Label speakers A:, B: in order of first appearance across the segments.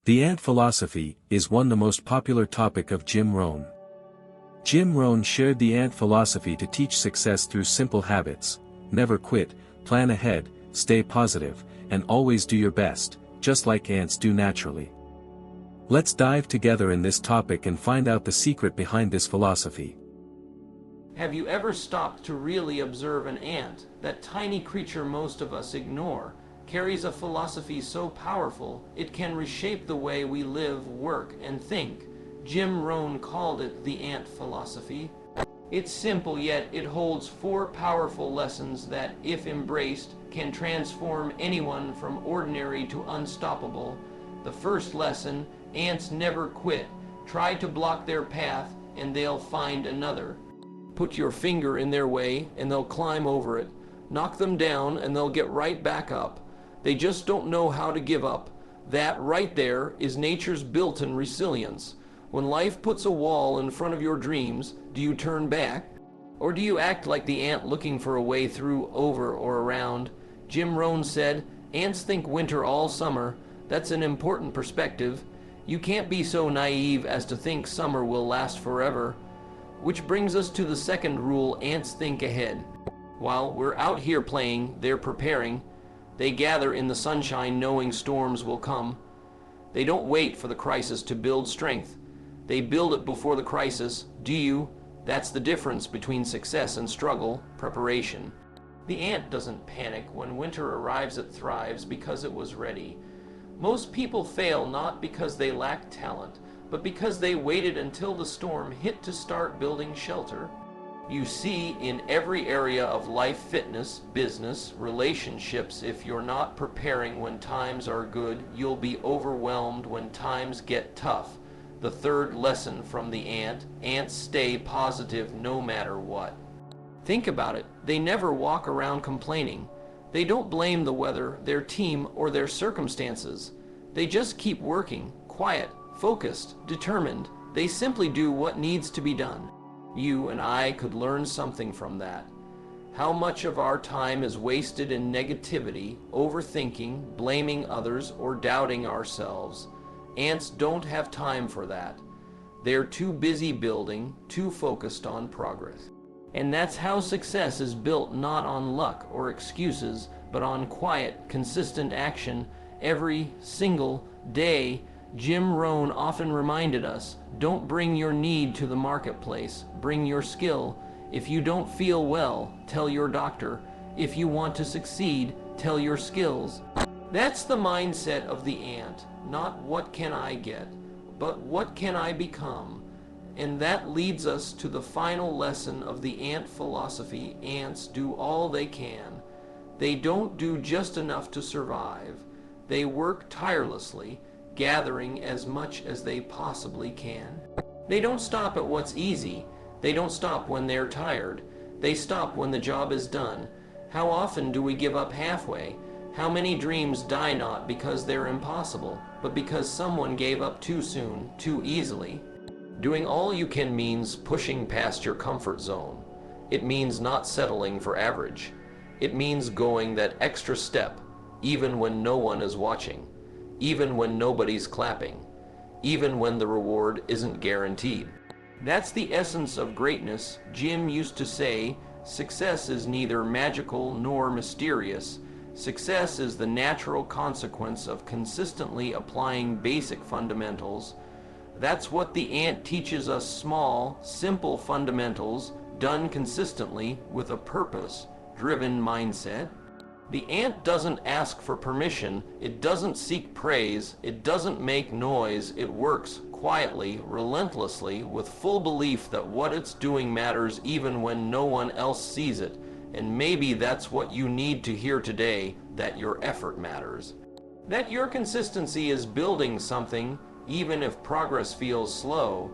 A: The ant philosophy is the most popular topic of Jim Rohn. Jim Rohn shared the ant philosophy to teach success through simple habits: never quit, plan ahead, stay positive, and always do your best, just like ants do naturally. Let's dive together in this topic and find out the secret behind this philosophy.
B: Have you ever stopped to really observe an ant? That tiny creature most of us ignore carries a philosophy so powerful it can reshape the way we live, work, and think. Jim Rohn called it the ant philosophy. It's simple, yet it holds 4 powerful lessons that, if embraced, can transform anyone from ordinary to unstoppable. The first lesson: ants never quit. Try to block their path and they'll find another. Put your finger in their way and they'll climb over it. Knock them down and they'll get right back up. They just don't know how to give up. That right there is nature's built-in resilience. When life puts a wall in front of your dreams, do you turn back? Or do you act like the ant looking for a way through, over, or around? Jim Rohn said, "Ants think winter all summer." That's an important perspective. You can't be so naive as to think summer will last forever. Which brings us to the second rule: ants think ahead. While we're out here playing, they're preparing. They gather in the sunshine knowing storms will come. They don't wait for the crisis to build strength. They build it before the crisis. Do you? That's the difference between success and struggle: preparation. The ant doesn't panic when winter arrives. It thrives because it was ready. Most people fail not because they lack talent, but because they waited until the storm hit to start building shelter. You see, in every area of life, fitness, business, relationships, if you're not preparing when times are good, you'll be overwhelmed when times get tough. The third lesson from the ant: ants stay positive no matter what. Think about it. They never walk around complaining. They don't blame the weather, their team, or their circumstances. They just keep working, quiet, focused, determined. They simply do what needs to be done. You and I could learn something from that. How much of our time is wasted in negativity, overthinking, blaming others, or doubting ourselves? Ants don't have time for that. They're too busy building, too focused on progress. And that's how success is built, not on luck or excuses, but on quiet, consistent action every single day. Jim Rohn often reminded us, don't bring your need to the marketplace, bring your skill. If you don't feel well, tell your doctor. If you want to succeed, tell your skills. That's the mindset of the ant, not what can I get, but what can I become. And that leads us to the final lesson of the ant philosophy: ants do all they can. They don't do just enough to survive. They work tirelessly, gathering as much as they possibly can. They don't stop at what's easy. They don't stop when they're tired. They stop when the job is done. How often do we give up halfway? How many dreams die not because they're impossible, but because someone gave up too soon, too easily? Doing all you can means pushing past your comfort zone. It means not settling for average. It means going that extra step, even when no one is watching. Even when nobody's clapping, even when the reward isn't guaranteed. That's the essence of greatness. Jim used to say, success is neither magical nor mysterious. Success is the natural consequence of consistently applying basic fundamentals. That's what the ant teaches us: small, simple fundamentals done consistently with a purpose-driven mindset. The ant doesn't ask for permission, it doesn't seek praise, it doesn't make noise. It works quietly, relentlessly, with full belief that what it's doing matters even when no one else sees it. And maybe that's what you need to hear today, that your effort matters. That your consistency is building something, even if progress feels slow.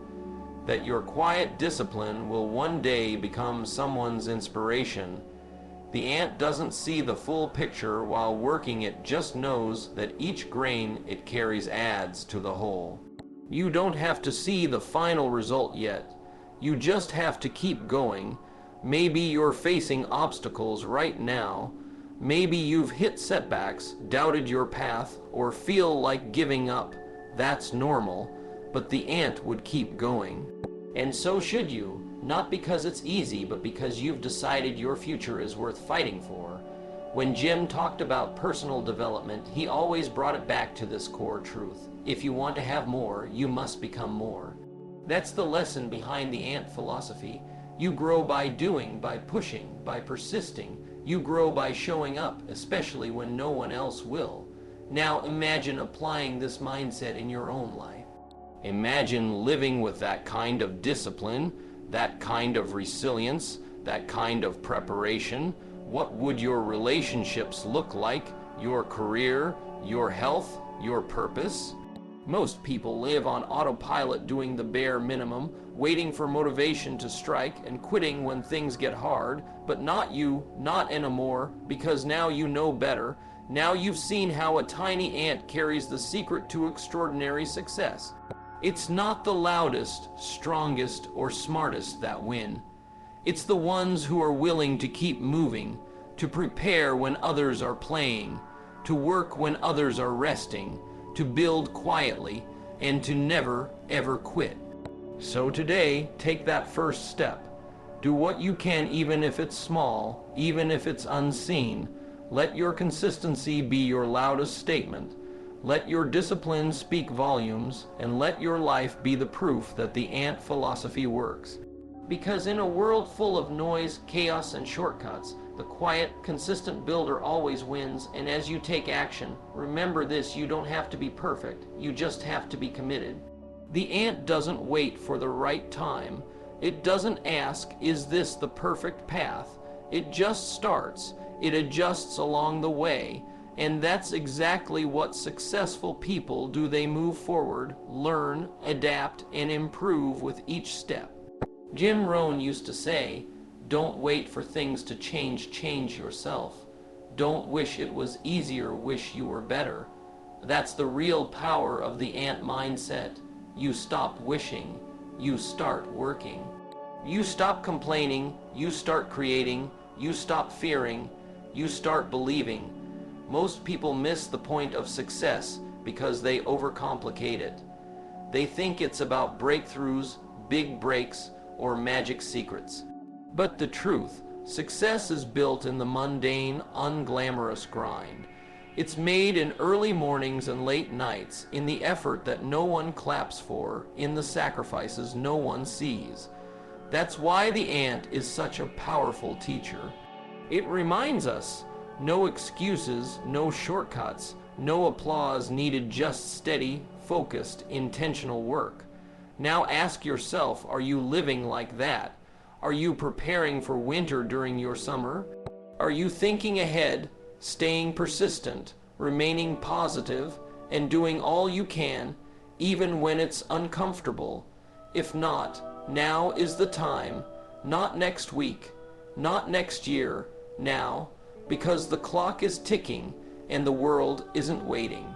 B: That your quiet discipline will one day become someone's inspiration. The ant doesn't see the full picture while working, it just knows that each grain it carries adds to the whole. You don't have to see the final result yet. You just have to keep going. Maybe you're facing obstacles right now. Maybe you've hit setbacks, doubted your path, or feel like giving up. That's normal, but the ant would keep going. And so should you, not because it's easy, but because you've decided your future is worth fighting for. When Jim talked about personal development, he always brought it back to this core truth. If you want to have more, you must become more. That's the lesson behind the ant philosophy. You grow by doing, by pushing, by persisting. You grow by showing up, especially when no one else will. Now imagine applying this mindset in your own life. Imagine living with that kind of discipline, that kind of resilience, that kind of preparation. What would your relationships look like? Your career, your health, your purpose? Most people live on autopilot, doing the bare minimum, waiting for motivation to strike and quitting when things get hard. But not you, not anymore, because now you know better. Now you've seen how a tiny ant carries the secret to extraordinary success. It's not the loudest, strongest, or smartest that win. It's the ones who are willing to keep moving, to prepare when others are playing, to work when others are resting, to build quietly, and to never, ever quit. So today, take that first step. Do what you can, even if it's small, even if it's unseen. Let your consistency be your loudest statement. Let your discipline speak volumes, and let your life be the proof that the ant philosophy works. Because in a world full of noise, chaos, and shortcuts, the quiet, consistent builder always wins. And as you take action, remember this: you don't have to be perfect, you just have to be committed. The ant doesn't wait for the right time. It doesn't ask, is this the perfect path? It just starts. It adjusts along the way. And that's exactly what successful people do. They move forward, learn, adapt, and improve with each step. Jim Rohn used to say, don't wait for things to change yourself. Don't wish it was easier, wish you were better. That's the real power of the ant mindset. You stop wishing, you start working. You stop complaining, you start creating, you stop fearing, you start believing. Most people miss the point of success because they overcomplicate it. They think it's about breakthroughs, big breaks, or magic secrets. But the truth, success is built in the mundane, unglamorous grind. It's made in early mornings and late nights, in the effort that no one claps for, in the sacrifices no one sees. That's why the ant is such a powerful teacher. It reminds us, no excuses, no shortcuts, no applause needed, just steady, focused, intentional work. Now ask yourself, are you living like that? Are you preparing for winter during your summer? Are you thinking ahead, staying persistent, remaining positive, and doing all you can, even when it's uncomfortable? If not, now is the time. Not next week, not next year, now. Because the clock is ticking and the world isn't waiting.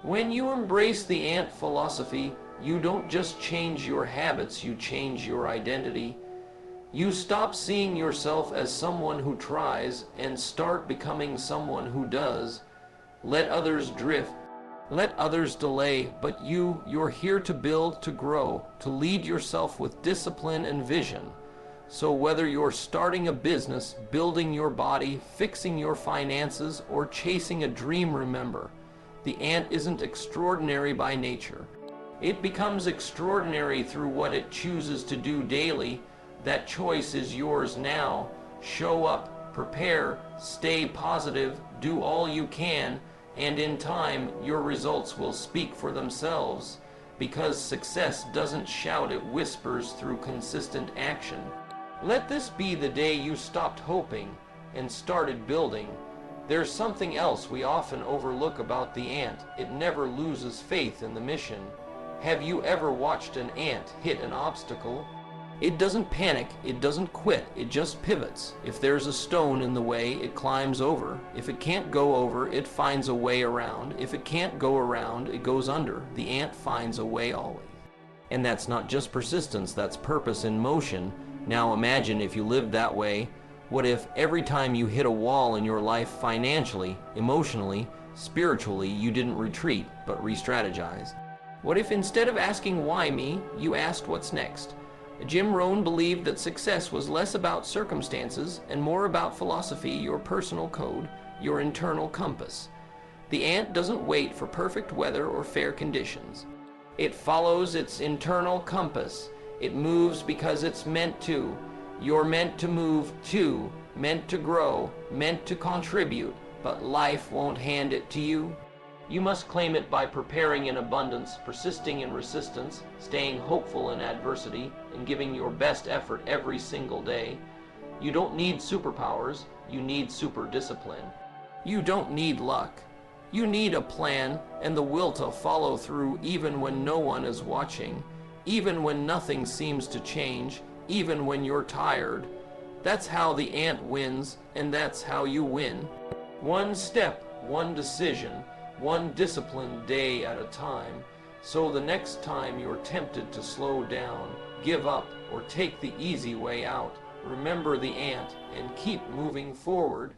B: When you embrace the ant philosophy, you don't just change your habits, you change your identity. You stop seeing yourself as someone who tries and start becoming someone who does. Let others drift, let others delay, but you're here to build, to grow, to lead yourself with discipline and vision. So whether you're starting a business, building your body, fixing your finances, or chasing a dream, remember, the ant isn't extraordinary by nature. It becomes extraordinary through what it chooses to do daily. That choice is yours now. Show up, prepare, stay positive, do all you can, and in time, your results will speak for themselves. Because success doesn't shout, it whispers through consistent action. Let this be the day you stopped hoping and started building. There's something else we often overlook about the ant. It never loses faith in the mission. Have you ever watched an ant hit an obstacle? It doesn't panic, it doesn't quit, it just pivots. If there's a stone in the way, it climbs over. If it can't go over, it finds a way around. If it can't go around, it goes under. The ant finds a way always. And that's not just persistence, that's purpose in motion. Now imagine if you lived that way. What if every time you hit a wall in your life, financially, emotionally, spiritually, you didn't retreat, but re-strategize? What if instead of asking why me, you asked what's next? Jim Rohn believed that success was less about circumstances and more about philosophy, your personal code, your internal compass. The ant doesn't wait for perfect weather or fair conditions. It follows its internal compass. It moves because it's meant to. You're meant to move too, meant to grow, meant to contribute, but life won't hand it to you. You must claim it by preparing in abundance, persisting in resistance, staying hopeful in adversity, and giving your best effort every single day. You don't need superpowers, you need super discipline. You don't need luck. You need a plan and the will to follow through even when no one is watching, even when nothing seems to change, even when you're tired. That's how the ant wins, and that's how you win. One step, one decision, one disciplined day at a time, so the next time you're tempted to slow down, give up, or take the easy way out, remember the ant and keep moving forward.